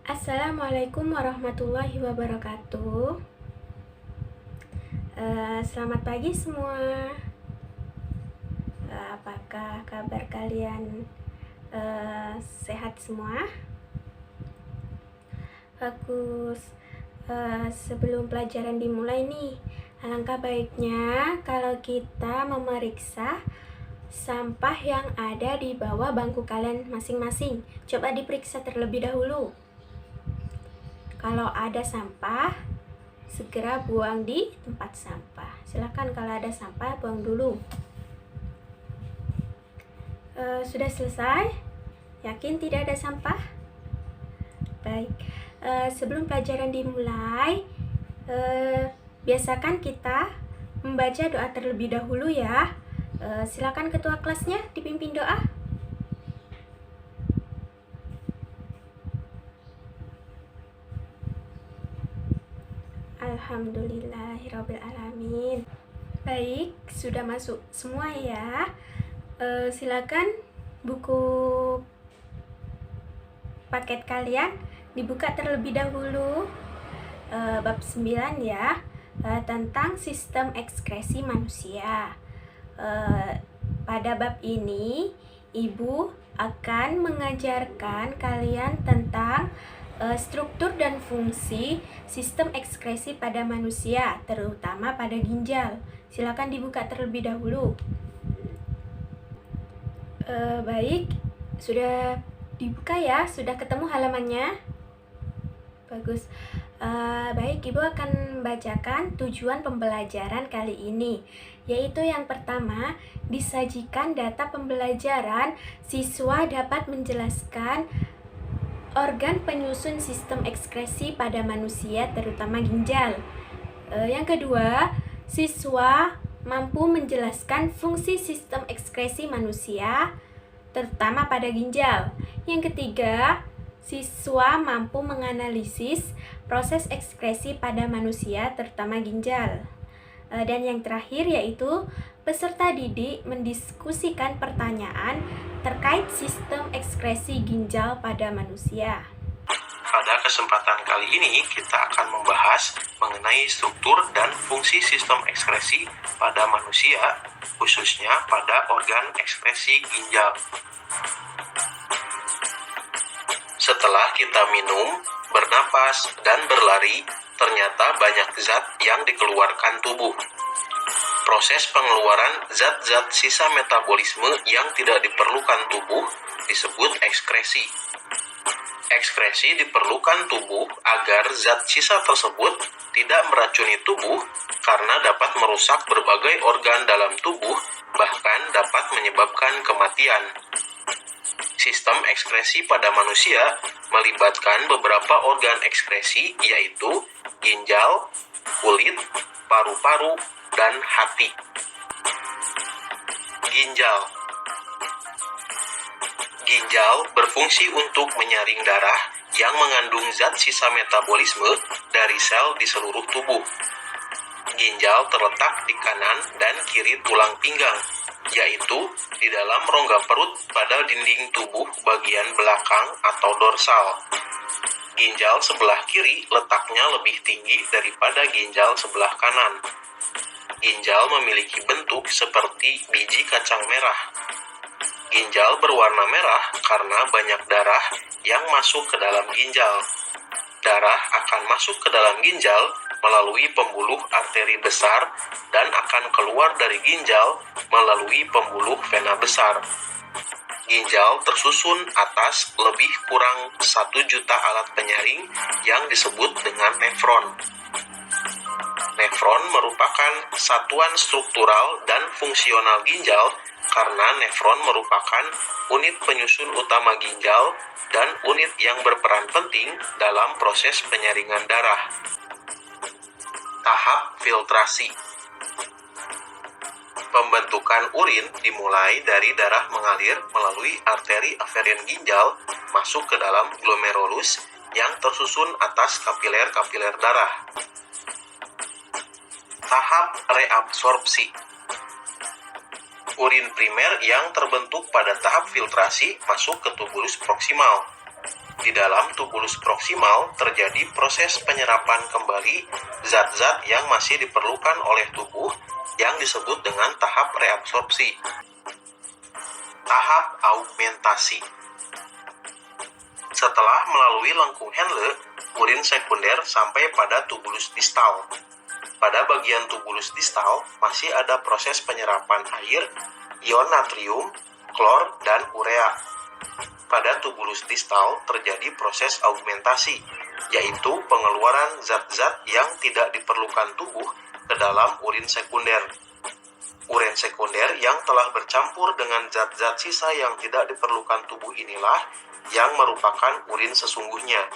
Assalamualaikum warahmatullahi wabarakatuh. Selamat pagi semua. Apakah kabar kalian sehat semua? Bagus. Sebelum pelajaran dimulai nih, alangkah baiknya kalau kita memeriksa sampah yang ada di bawah bangku kalian masing-masing. Coba diperiksa terlebih dahulu. Kalau ada sampah, segera buang di tempat sampah. Silakan kalau ada sampah, buang dulu. Sudah selesai? Yakin tidak ada sampah? Baik. Sebelum pelajaran dimulai, biasakan kita membaca doa terlebih dahulu ya. Silakan ketua kelasnya dipimpin doa. Alhamdulillahirrabbilalamin. Baik, sudah masuk semua ya. Silakan buku paket kalian dibuka terlebih dahulu. Bab 9 ya, tentang sistem ekskresi manusia. Pada bab ini, Ibu akan mengajarkan kalian tentang struktur dan fungsi sistem ekskresi pada manusia, terutama pada ginjal. Silakan dibuka terlebih dahulu. Baik, sudah dibuka ya? Sudah ketemu halamannya? Bagus. Baik, Ibu akan membacakan tujuan pembelajaran kali ini, yaitu yang pertama, disajikan data pembelajaran, siswa dapat menjelaskan organ penyusun sistem ekskresi pada manusia, terutama ginjal. Yang kedua, siswa mampu menjelaskan fungsi sistem ekskresi manusia, terutama pada ginjal. Yang ketiga, siswa mampu menganalisis proses ekskresi pada manusia, terutama ginjal. Dan yang terakhir yaitu peserta didik mendiskusikan pertanyaan terkait sistem ekskresi ginjal pada manusia. Pada kesempatan kali ini kita akan membahas mengenai struktur dan fungsi sistem ekskresi pada manusia, khususnya pada organ ekskresi ginjal. Setelah kita minum, bernapas, dan berlari, ternyata banyak zat yang dikeluarkan tubuh. Proses pengeluaran zat-zat sisa metabolisme yang tidak diperlukan tubuh disebut ekskresi. Ekskresi diperlukan tubuh agar zat sisa tersebut tidak meracuni tubuh karena dapat merusak berbagai organ dalam tubuh, bahkan dapat menyebabkan kematian. Sistem ekskresi pada manusia melibatkan beberapa organ ekskresi, yaitu ginjal, kulit, paru-paru, dan hati. Ginjal berfungsi untuk menyaring darah yang mengandung zat sisa metabolisme dari sel di seluruh tubuh. Ginjal terletak di kanan dan kiri tulang pinggang, yaitu di dalam rongga perut pada dinding tubuh bagian belakang atau dorsal. Ginjal sebelah kiri letaknya lebih tinggi daripada ginjal sebelah kanan. Ginjal memiliki bentuk seperti biji kacang merah. Ginjal berwarna merah karena banyak darah yang masuk ke dalam ginjal. Darah akan masuk ke dalam ginjal melalui pembuluh arteri besar dan akan keluar dari ginjal melalui pembuluh vena besar. Ginjal tersusun atas lebih kurang 1 juta alat penyaring yang disebut dengan nefron. Nefron merupakan satuan struktural dan fungsional ginjal karena nefron merupakan unit penyusun utama ginjal dan unit yang berperan penting dalam proses penyaringan darah. Tahap filtrasi. Pembentukan urin dimulai dari darah mengalir melalui arteri aferen ginjal masuk ke dalam glomerulus yang tersusun atas kapiler-kapiler darah. Tahap reabsorpsi. Urin primer yang terbentuk pada tahap filtrasi masuk ke tubulus proksimal. Di dalam tubulus proksimal terjadi proses penyerapan kembali zat-zat yang masih diperlukan oleh tubuh yang disebut dengan tahap reabsorpsi. Tahap augmentasi. Setelah melalui lengkung Henle, urin sekunder sampai pada tubulus distal. Pada bagian tubulus distal masih ada proses penyerapan air, ion natrium, klor, dan urea. Pada tubulus distal terjadi proses augmentasi, yaitu pengeluaran zat-zat yang tidak diperlukan tubuh ke dalam urin sekunder. Urin sekunder yang telah bercampur dengan zat-zat sisa yang tidak diperlukan tubuh inilah yang merupakan urin sesungguhnya.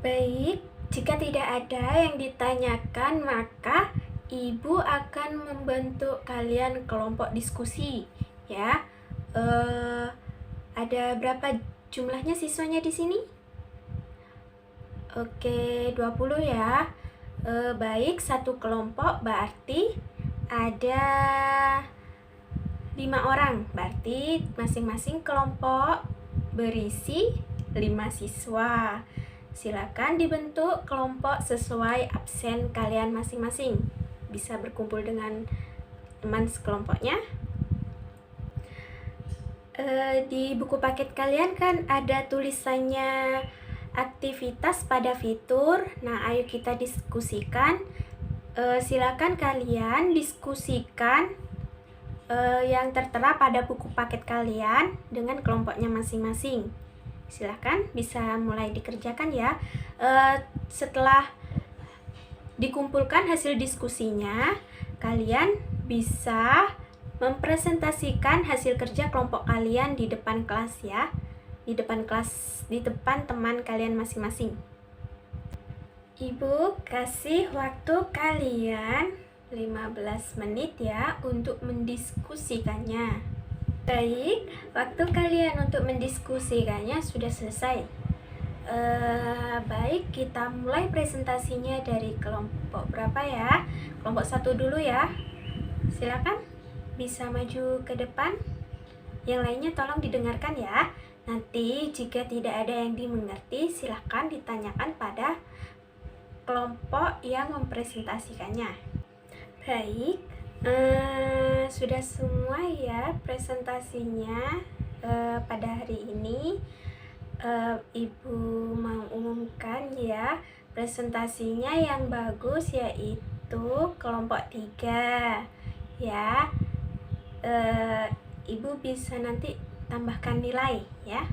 Baik, jika tidak ada yang ditanyakan, maka Ibu akan membentuk kalian kelompok diskusi, ya. Ada berapa jumlahnya siswanya di sini? Oke, 20 ya. Baik, satu kelompok berarti ada 5 orang. Berarti masing-masing kelompok berisi 5 siswa. Silakan dibentuk kelompok sesuai absen kalian masing-masing. Bisa berkumpul dengan teman sekelompoknya. Di buku paket kalian kan ada tulisannya aktivitas pada fitur. Nah, ayo kita diskusikan. Silakan kalian diskusikan yang tertera pada buku paket kalian dengan kelompoknya masing-masing. Silakan bisa mulai dikerjakan ya. Setelah dikumpulkan hasil diskusinya, kalian bisa mempresentasikan hasil kerja kelompok kalian di depan kelas ya. Di depan kelas, di depan teman kalian masing-masing. Ibu kasih waktu kalian 15 menit ya untuk mendiskusikannya. Baik, waktu kalian untuk mendiskusikannya sudah selesai. Baik, kita mulai presentasinya dari kelompok berapa ya? Kelompok 1 dulu ya. Silakan bisa maju ke depan. Yang lainnya tolong didengarkan ya. Nanti jika tidak ada yang dimengerti, silakan ditanyakan pada kelompok yang mempresentasikannya. Baik, sudah semua ya presentasinya pada hari ini. Ibu mau umumkan ya presentasinya yang bagus yaitu kelompok 3 ya. Ibu bisa nanti tambahkan nilai ya.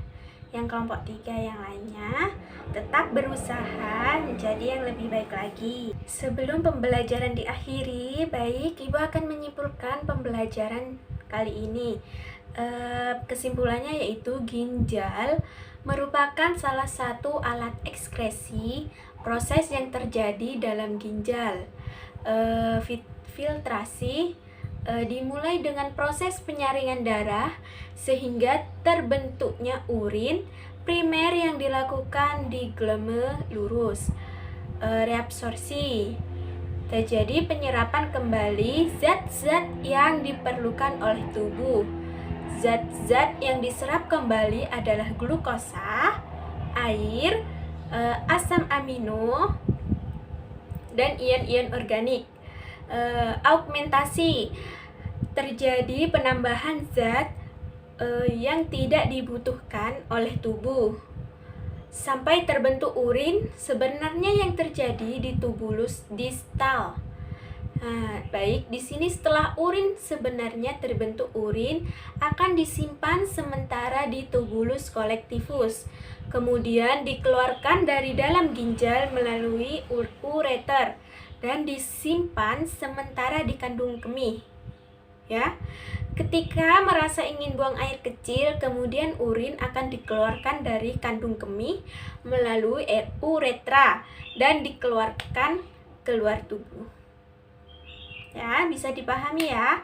Yang kelompok 3 yang lainnya tetap berusaha menjadi yang lebih baik lagi. Sebelum pembelajaran diakhiri, baik, Ibu akan menyimpulkan pembelajaran kali ini. Kesimpulannya yaitu ginjal merupakan salah satu alat ekskresi proses yang terjadi dalam ginjal. Filtrasi dimulai dengan proses penyaringan darah sehingga terbentuknya urin primer yang dilakukan di glomerulus. Reabsorpsi terjadi penyerapan kembali zat-zat yang diperlukan oleh tubuh. Zat-zat yang diserap kembali adalah glukosa, air, asam amino, dan ion-ion organik. Augmentasi terjadi penambahan zat yang tidak dibutuhkan oleh tubuh sampai terbentuk urin. Sebenarnya yang terjadi di tubulus distal. Baik, di sini setelah urin sebenarnya terbentuk urin akan disimpan sementara di tubulus kolektivus, kemudian dikeluarkan dari dalam ginjal melalui ureter dan disimpan sementara di kandung kemih. Ya. Ketika merasa ingin buang air kecil, kemudian urin akan dikeluarkan dari kandung kemih melalui uretra dan dikeluarkan keluar tubuh. Ya, bisa dipahami ya.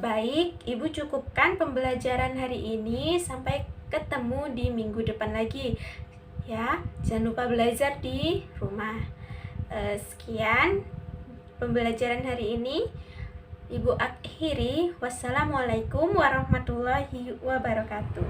Baik, Ibu cukupkan pembelajaran hari ini, sampai ketemu di minggu depan lagi. Ya, jangan lupa belajar di rumah. Sekian pembelajaran hari ini. Ibu akhiri. Wassalamualaikum warahmatullahi wabarakatuh.